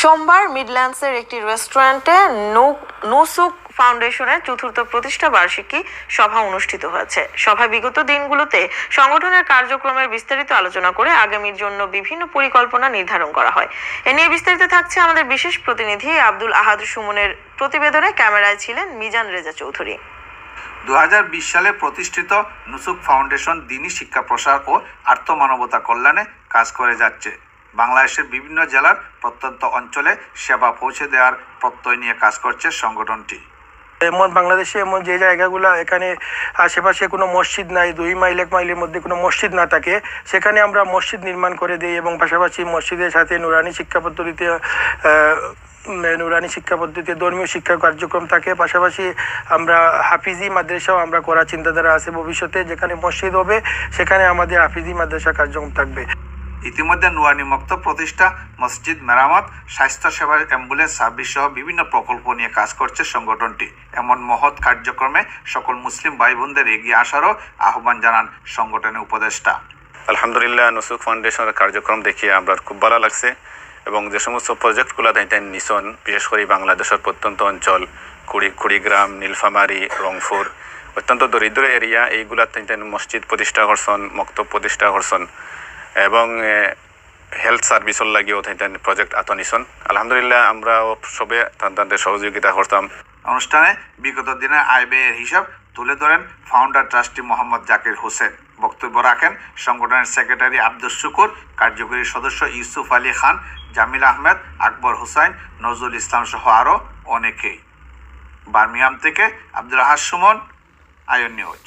সোমবার মিডল্যান্ডসের একটি রেস্টুরেন্টে নুসুক ফাউন্ডেশনের চতুর্থ প্রতিষ্ঠা বার্ষিকী সভা অনুষ্ঠিত হয়েছে। সভায় বিগত দিনগুলোতে সংগঠনের কার্যক্রমের বিস্তারিত আলোচনা করে আগামীর জন্য বিভিন্ন পরিকল্পনা নির্ধারণ করা হয়। এ নিয়ে বিস্তারিত থাকছে আমাদের বিশেষ প্রতিনিধি আব্দুল আহাদ সুমনের প্রতিবেদনে। ক্যামেরায় ছিলেন মিজান রেজা চৌধুরী। 2020 সালে প্রতিষ্ঠিত নুসুক ফাউন্ডেশন দ্বীনি শিক্ষা প্রসার ও আর্থমানবতা কল্যাণে কাজ করে যাচ্ছে। বাংলাদেশের বিভিন্ন জেলার প্রত্যন্ত অঞ্চলে সেবা পৌঁছে দেওয়ার প্রত্যয় নিয়ে কাজ করছে সংগঠনটি। এমন বাংলাদেশে এমন যে জায়গাগুলো এখানে আশেপাশে কোনো মসজিদ নাই, 2 মাইল 1 মাইলের মধ্যে কোনো মসজিদ না থাকে, সেখানে আমরা মসজিদ নির্মাণ করে দিই এবং পাশাপাশি মসজিদের সাথে নুরানি শিক্ষা পদ্ধতিতে ধর্মীয় শিক্ষা কার্যক্রম থাকে। পাশাপাশি আমরা হাফিজি মাদ্রাসাও আমরা করার চিন্তাধারা আছে ভবিষ্যতে। যেখানে মসজিদ হবে সেখানে আমাদের হাফিজি মাদ্রাসা কার্যক্রম থাকবে। ইতিমধ্যে নুরানি মক্তব প্রতিষ্ঠা, মসজিদ মেরামত, স্বাস্থ্যসেবার অ্যাম্বুলেন্স সার্ভিস সহ বিভিন্ন প্রকল্প নিয়ে কাজ করছে সংগঠনটি। এমন মহৎ কার্যক্রমে সকল মুসলিম ভাই বোনদের এগিয়ে আসারও আহ্বান জানান সংগঠনের উপদেষ্টা। আলহামদুলিল্লাহ, নুসুক ফাউন্ডেশনের কার্যক্রম দেখিয়ে আমরা খুব ভালো লাগছে এবং যে সমস্ত প্রজেক্টগুলো নিছন, বিশেষ করে বাংলাদেশের প্রত্যন্ত অঞ্চল কুড়িগ্রাম, নীলফামারী, রংপুর, অত্যন্ত দরিদ্র এরিয়া, এইগুলা মসজিদ প্রতিষ্ঠা করছেন, মক্তব প্রতিষ্ঠা করছেন এবং হেলথ সার্ভিসের লাগিয়েও প্রজেক্ট নিছেন। আলহামদুলিল্লাহ, আমরাও সবে তাদের সহযোগিতা করতাম। অনুষ্ঠানে বিগত দিনের আয় ব্যয়ের হিসাব তুলে ধরেন ফাউন্ডার ট্রাস্টি মোহাম্মদ জাকির হোসেন। বক্তব্য রাখেন সংগঠনের সেক্রেটারি আব্দুস শুকুর, কার্যকরী সদস্য ইউসুফ আলী খান, জামিল আহমেদ, আকবর হুসাইন, নজরুল ইসলাম সহ আরও অনেকেই। বার্মিংহাম থেকে আব্দুল আহাদ সুমন, আয়ন নিউজ।